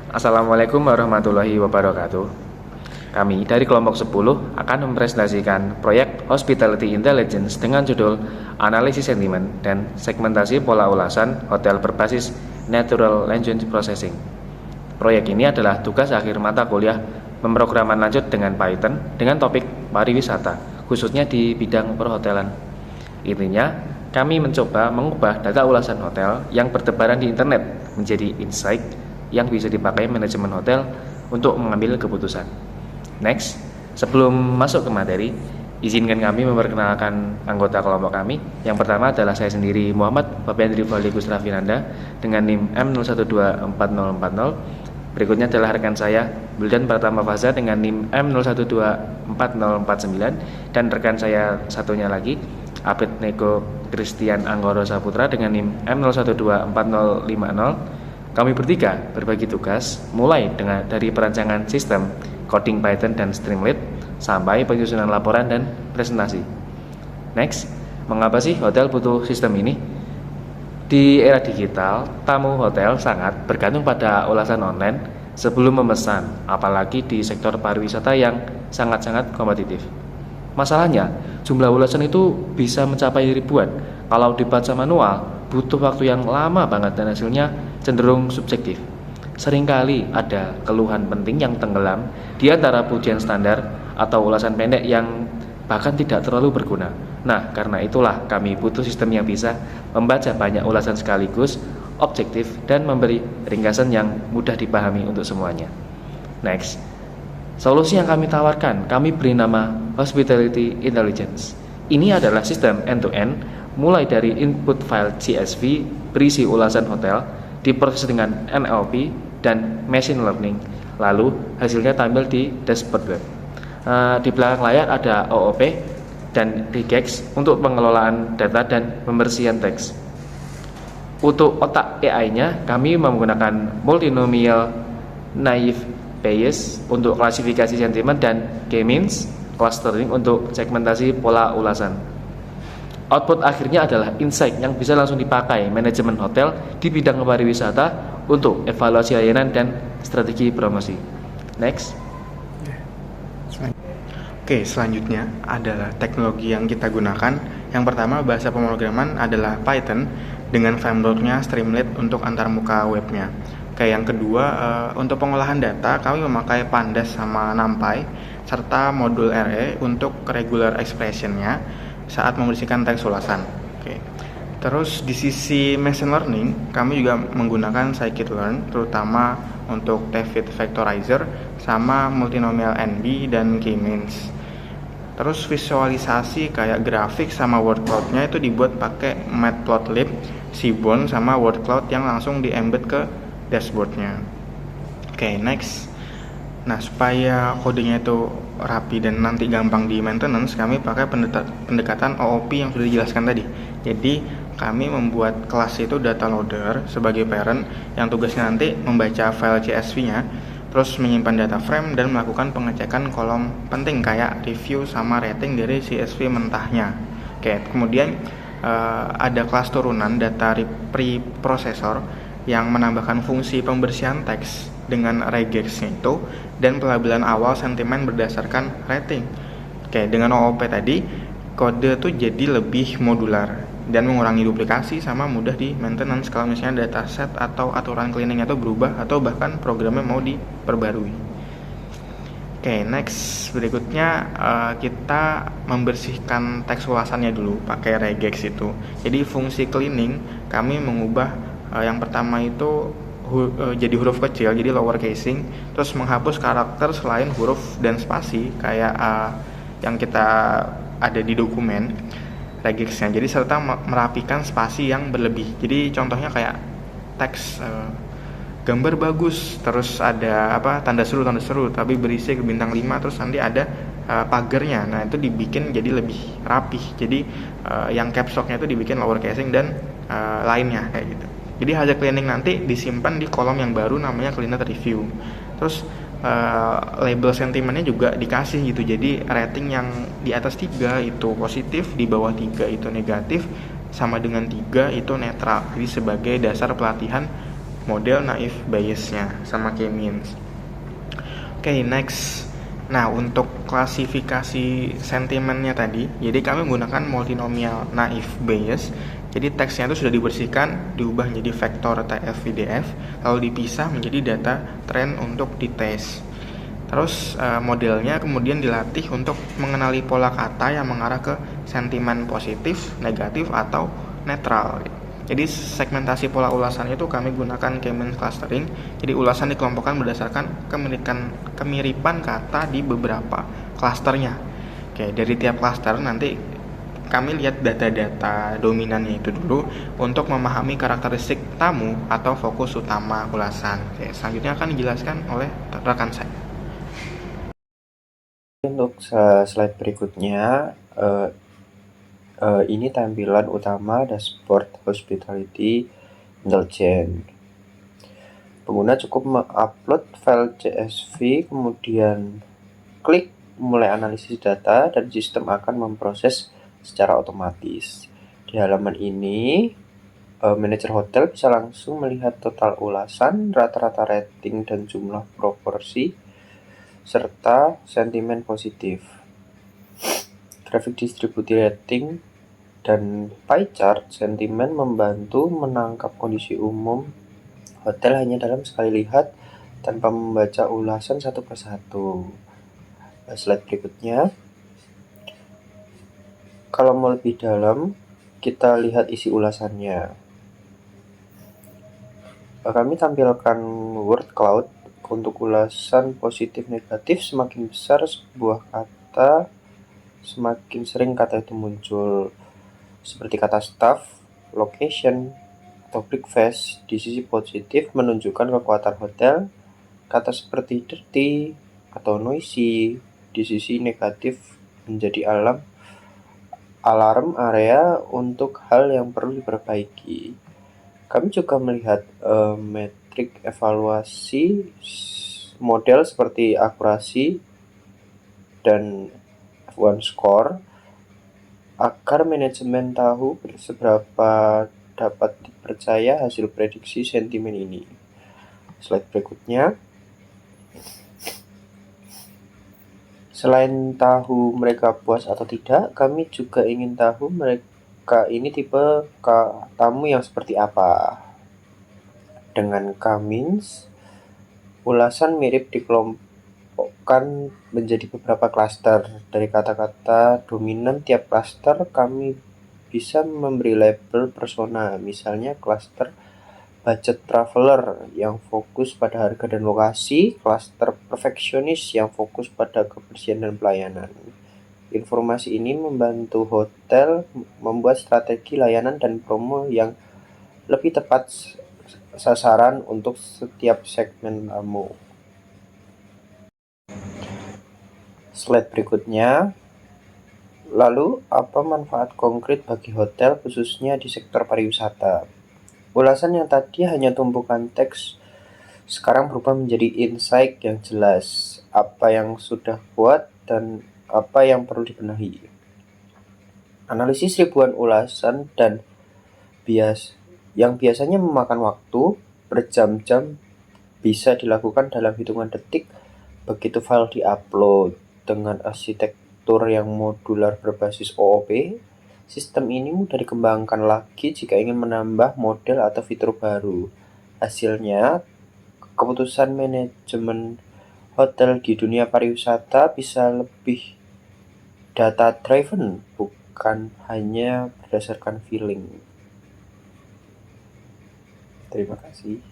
Assalamualaikum warahmatullahi wabarakatuh. Kami dari kelompok 10 akan mempresentasikan proyek Hospitality Intelligence dengan judul Analisis Sentimen dan Segmentasi Pola Ulasan Hotel Berbasis Natural Language Processing. Proyek ini adalah tugas akhir mata kuliah pemrograman lanjut dengan Python dengan topik pariwisata, khususnya di bidang perhotelan. Intinya, kami mencoba mengubah data ulasan hotel yang bertebaran di internet menjadi insight yang bisa dipakai manajemen hotel untuk mengambil keputusan. Next, sebelum masuk ke materi, izinkan kami memperkenalkan anggota kelompok kami. Yang pertama adalah saya sendiri, Muhammad Babendri Valigus Rafinanda dengan NIM M0124040. Berikutnya adalah rekan saya, Wildan Pratama Faza dengan NIM M0124049, dan rekan saya satunya lagi, Abed Neko Christian Anggoro Saputra dengan NIM M0124050. Kami bertiga berbagi tugas mulai dari perancangan sistem, coding Python dan Streamlit, sampai penyusunan laporan dan presentasi. Next, mengapa sih hotel butuh sistem ini? Di era digital, tamu hotel sangat bergantung pada ulasan online sebelum memesan, apalagi di sektor pariwisata yang sangat-sangat kompetitif. Masalahnya, jumlah ulasan itu bisa mencapai ribuan. Kalau dibaca manual, butuh waktu yang lama banget dan hasilnya cenderung subjektif. Seringkali ada keluhan penting yang tenggelam di antara pujian standar atau ulasan pendek yang bahkan tidak terlalu berguna. Nah, karena itulah kami butuh sistem yang bisa membaca banyak ulasan sekaligus, objektif, dan memberi ringkasan yang mudah dipahami untuk semuanya. Next, solusi yang kami tawarkan, kami beri nama Hospitality Intelligence. Ini adalah sistem end-to-end, mulai dari input file CSV berisi ulasan hotel, diproses dengan NLP dan machine learning, lalu hasilnya tampil di dashboard web. Di belakang layar ada OOP dan regex untuk pengelolaan data dan pembersihan teks. Untuk otak AI-nya, kami menggunakan multinomial naive Bayes untuk klasifikasi sentimen dan K-means clustering untuk segmentasi pola ulasan. Output akhirnya adalah insight yang bisa langsung dipakai manajemen hotel di bidang pariwisata untuk evaluasi layanan dan strategi promosi. Next. Oke, selanjutnya adalah teknologi yang kita gunakan. Yang pertama, bahasa pemrograman adalah Python dengan frameworknya Streamlit untuk antarmuka webnya. Oke, yang kedua, untuk pengolahan data kami memakai Pandas sama NumPy serta modul RE untuk regular expression-nya saat membersihkan teks ulasan. Oke. Terus di sisi machine learning, kami juga menggunakan scikit-learn terutama untuk Tevit Vectorizer sama multinomial NB dan K-means. Terus visualisasi kayak grafik sama word cloud-nya itu dibuat pakai Matplotlib, Seaborn sama word cloud yang langsung di-embed ke dashboard-nya. Oke, next. Nah, supaya kodenya itu rapi dan nanti gampang di maintenance, kami pakai pendekatan OOP yang sudah dijelaskan tadi. Jadi, kami membuat kelas itu data loader sebagai parent yang tugasnya nanti membaca file CSV-nya, terus menyimpan data frame dan melakukan pengecekan kolom penting kayak review sama rating dari CSV mentahnya. Oke, kemudian ada kelas turunan data preprocessor yang menambahkan fungsi pembersihan teks dengan regex-nya itu dan pelabelan awal sentimen berdasarkan rating. Oke, dengan OOP tadi kode tuh jadi lebih modular dan mengurangi duplikasi sama mudah di maintenance kalau misalnya dataset atau aturan cleaning itu berubah atau bahkan programnya mau diperbarui. Oke, next berikutnya kita membersihkan teks ulasannya dulu pakai regex itu. Jadi fungsi cleaning kami mengubah yang pertama itu jadi huruf kecil, jadi lower casing, terus menghapus karakter selain huruf dan spasi kayak yang kita ada di dokumen regexnya. Jadi serta merapikan spasi yang berlebih. Jadi contohnya kayak teks gambar bagus, terus ada tanda seru tapi berisi bintang 5, terus nanti ada pagernya. Nah, itu dibikin jadi lebih rapih. Jadi yang caps lock-nya itu dibikin lower casing dan lainnya kayak gitu. Jadi hasil cleaning nanti disimpan di kolom yang baru namanya cleaner review. Terus label sentimennya juga dikasih gitu. Jadi rating yang di atas 3 itu positif, di bawah 3 itu negatif, sama dengan 3 itu netral. Jadi sebagai dasar pelatihan model naive Bayes-nya sama K-means. Oke, next. Nah, untuk klasifikasi sentimennya tadi, jadi kami menggunakan multinomial naive Bayes. Jadi teksnya itu sudah dibersihkan, diubah menjadi vektor TF-VDF, lalu dipisah menjadi data tren untuk dites. Terus modelnya kemudian dilatih untuk mengenali pola kata yang mengarah ke sentimen positif, negatif, atau netral. Jadi segmentasi pola ulasan itu kami gunakan K-means clustering. Jadi ulasan dikelompokkan berdasarkan kemiripan kata di beberapa klasternya. Oke, dari tiap klaster nanti kami lihat data-data dominannya itu dulu untuk memahami karakteristik tamu atau fokus utama ulasan. Oke, selanjutnya akan dijelaskan oleh rekan saya. Untuk slide berikutnya, ini tampilan utama dashboard Hospitality Intelligence. Pengguna cukup mengupload file CSV, kemudian klik mulai analisis data, dan sistem akan memproses secara otomatis. Di halaman ini, manajer hotel bisa langsung melihat total ulasan, rata-rata rating dan jumlah proporsi, serta sentimen positif. Grafik distribusi rating dan pie chart sentimen membantu menangkap kondisi umum hotel hanya dalam sekali lihat tanpa membaca ulasan satu persatu. Slide berikutnya. Kalau mau lebih dalam, kita lihat isi ulasannya. Kami tampilkan word cloud untuk ulasan positif negatif. Semakin besar sebuah kata, semakin sering kata itu muncul, seperti kata staff, location, atau breakfast. Di sisi positif menunjukkan kekuatan hotel, kata seperti dirty atau noisy. Di sisi negatif menjadi alarm area untuk hal yang perlu diperbaiki. Kami juga melihat metrik evaluasi model seperti akurasi dan F1 score agar manajemen tahu seberapa dapat dipercaya hasil prediksi sentimen ini. Slide berikutnya. Selain tahu mereka puas atau tidak, kami juga ingin tahu mereka ini tipe tamu yang seperti apa. Dengan K-means, ulasan mirip dikelompokkan menjadi beberapa klaster. Dari kata-kata dominan tiap klaster, kami bisa memberi label persona, misalnya klaster budget traveler yang fokus pada harga dan lokasi, klaster perfeksionis yang fokus pada kebersihan dan pelayanan. Informasi ini membantu hotel membuat strategi layanan dan promo yang lebih tepat sasaran untuk setiap segmen tamu. Slide berikutnya. Lalu, apa manfaat konkret bagi hotel khususnya di sektor pariwisata? Ulasan yang tadi hanya tumpukan teks, sekarang berubah menjadi insight yang jelas, apa yang sudah kuat dan apa yang perlu dibenahi. Analisis ribuan ulasan dan yang biasanya memakan waktu berjam-jam bisa dilakukan dalam hitungan detik begitu file diupload. Dengan arsitektur yang modular berbasis OOP, sistem ini mudah dikembangkan lagi jika ingin menambah model atau fitur baru. Hasilnya, keputusan manajemen hotel di dunia pariwisata bisa lebih data-driven, bukan hanya berdasarkan feeling. Terima kasih.